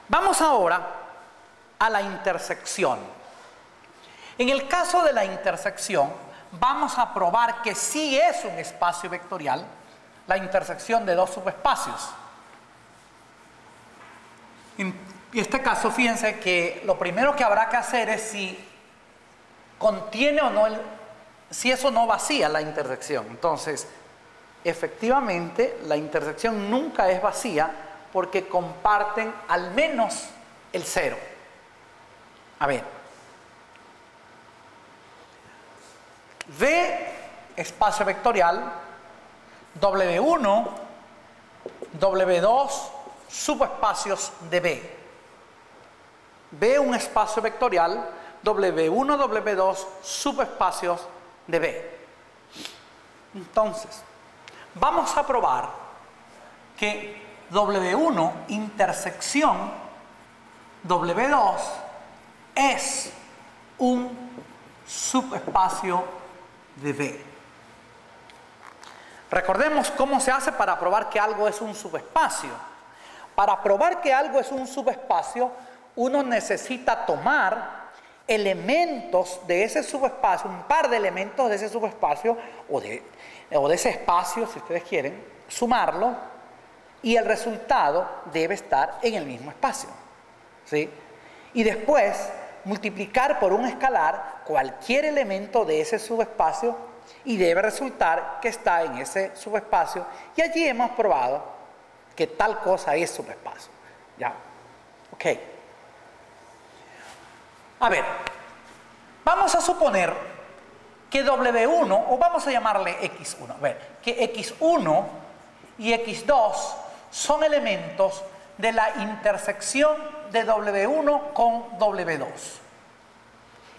Vamos ahora a la intersección. En el caso de la intersección, vamos a probar que sí es un espacio vectorial la intersección de dos subespacios. En este caso, fíjense que lo primero que habrá que hacer es si contiene o no, si eso no vacía la intersección. Entonces, efectivamente, la intersección nunca es vacía porque comparten al menos el cero. A ver. V, espacio vectorial, W1, W2, subespacios de B. B, un espacio vectorial, W1, W2, subespacios de B. Entonces, vamos a probar que W1 intersección W2 es un subespacio de B. Recordemos cómo se hace para probar que algo es un subespacio. Para probar que algo es un subespacio, uno necesita tomar elementos de ese subespacio, un par de elementos de ese subespacio o de ese espacio, si ustedes quieren, sumarlo, y el resultado debe estar en el mismo espacio, ¿sí? Y después multiplicar por un escalar cualquier elemento de ese subespacio y debe resultar que está en ese subespacio, y allí hemos probado que tal cosa es subespacio. ¿Ya? Ok. A ver, vamos a suponer que W1, o vamos a llamarle X1, a ver, que X1 y X2 son elementos de la intersección de W1 con W2.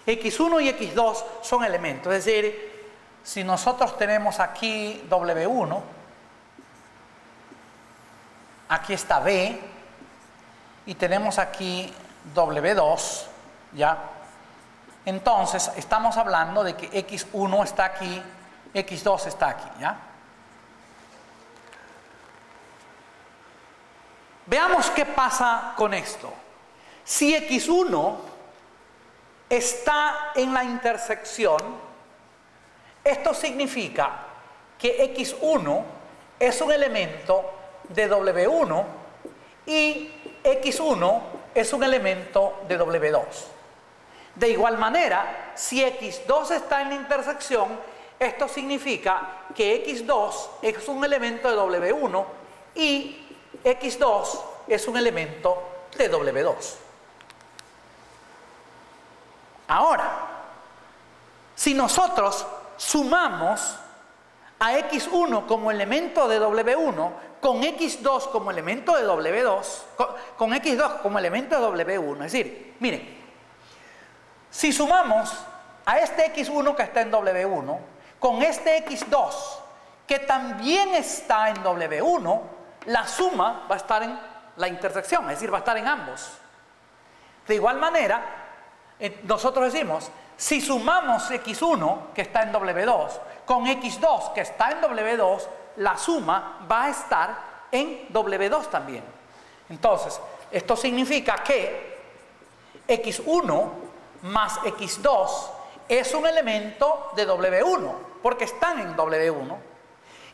X1 y X2 son elementos, es decir, si nosotros tenemos aquí W1, aquí está B, y tenemos aquí W2, ¿ya? Entonces, estamos hablando de que X1 está aquí, X2 está aquí, ¿ya? Veamos qué pasa con esto. Si X1 está en la intersección, esto significa que X1 es un elemento de W1 y X1 es un elemento de W2. De igual manera, si X2 está en la intersección, esto significa que X2 es un elemento de W1 y X2 es un elemento de W2. Ahora, si nosotros sumamos a X1 como elemento de W1 con X2 como elemento de W2, con X2 como elemento de W1, es decir, miren, si sumamos a este X1 que está en W1 con este X2 que también está en W1, la suma va a estar en la intersección, es decir, va a estar en ambos. De igual manera, nosotros decimos, si sumamos X1 que está en W2 con X2 que está en W2, la suma va a estar en W2 también. Entonces, esto significa que X1 más X2 es un elemento de W1, porque están en W1,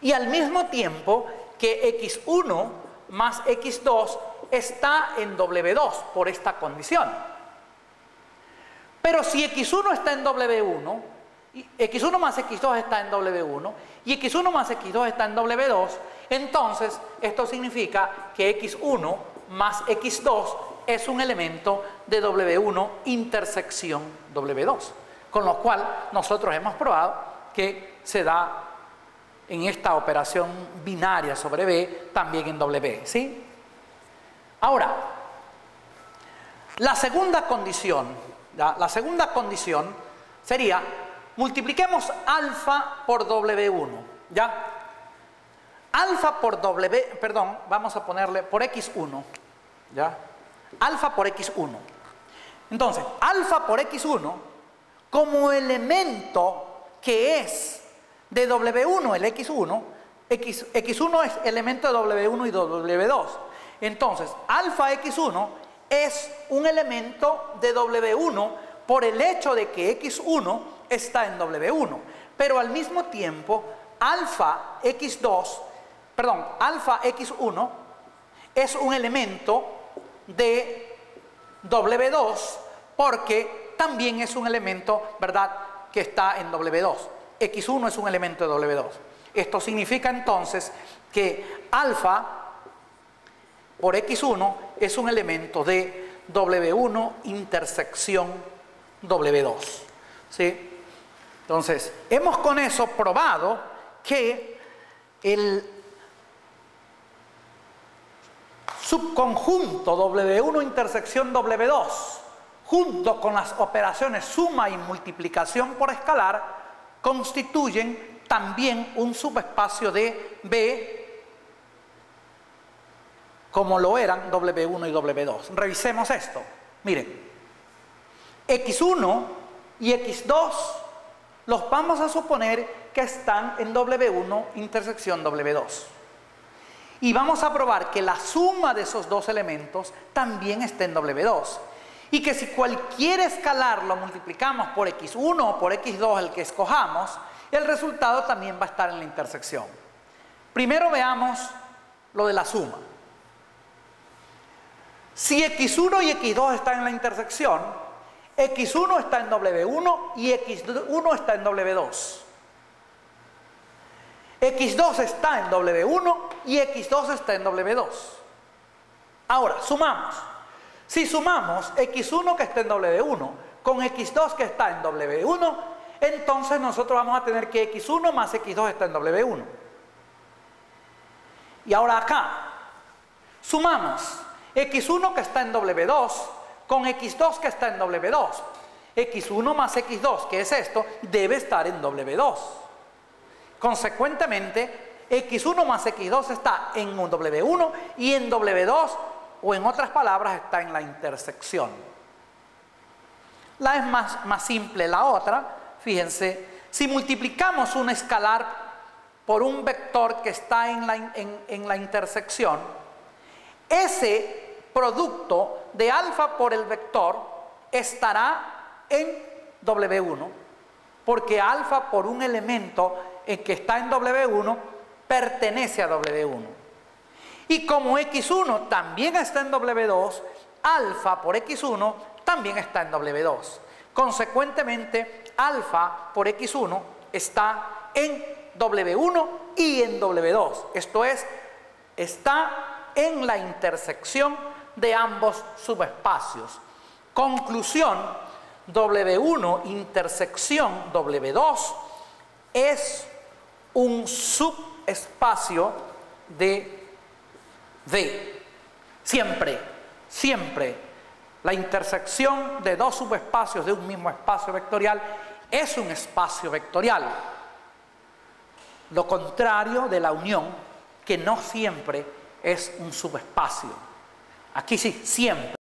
y al mismo tiempo que X1 más X2 está en W2 por esta condición. Pero si X1 está en W1, X1 más X2 está en W1 y X1 más X2 está en W2, entonces esto significa que X1 más X2 es un elemento de W1 intersección W2, con lo cual nosotros hemos probado que se da en esta operación binaria sobre B también en W, ¿sí? Ahora, la segunda condición sería multipliquemos alfa por W1, ¿ya? Alfa por W, perdón, vamos a ponerle por X1, ¿ya? Alfa por X1. Entonces, alfa por X1 como elemento que es de W1, el X1, X1 es elemento de W1 y W2. Entonces, alfa X1 es un elemento de W1 por el hecho de que X1 está en W1, pero al mismo tiempo alfa X1 es un elemento de W2 porque también es un elemento, ¿verdad?, que está en W2. X1 es un elemento de W2. Esto significa entonces que alfa por X1 es un elemento de W1 intersección W2. ¿Sí? Entonces, hemos con eso probado que el subconjunto W1 intersección W2, junto con las operaciones suma y multiplicación por escalar, constituyen también un subespacio de B, como lo eran W1 y W2. Revisemos esto. Miren, X1 y X2 los vamos a suponer que están en W1 intersección W2. Y vamos a probar que la suma de esos dos elementos también está en W2. Y que si cualquier escalar lo multiplicamos por X1 o por X2, el que escojamos, el resultado también va a estar en la intersección. Primero veamos lo de la suma. Si X1 y X2 están en la intersección, X1 está en W1 y X1 está en W2. X2 está en W1 y X2 está en W2. Ahora, sumamos. Si sumamos X1 que está en W1 con X2 que está en W1, entonces nosotros vamos a tener que X1 más X2 está en W1. Y ahora acá, sumamos X1 que está en W2 con X2 que está en W2. X1 más X2, que es esto, debe estar en W2. Consecuentemente, X1 más X2 está en W1 y en W2, o en otras palabras, está en la intersección. La es más simple la otra. Fíjense, si multiplicamos un escalar por un vector que está en la intersección, ese producto de alfa por el vector estará en W1, porque alfa por un elemento que está en W1 pertenece a W1. Y como X1 también está en W2, alfa por X1 también está en W2. Consecuentemente, alfa por X1 está en W1 y en W2. Esto es, está en la intersección de ambos subespacios. Conclusión, W1 intersección W2 es un subespacio de D. Siempre la intersección de dos subespacios de un mismo espacio vectorial es un espacio vectorial. Lo contrario de la unión, que no siempre es un subespacio. Aquí sí, siempre.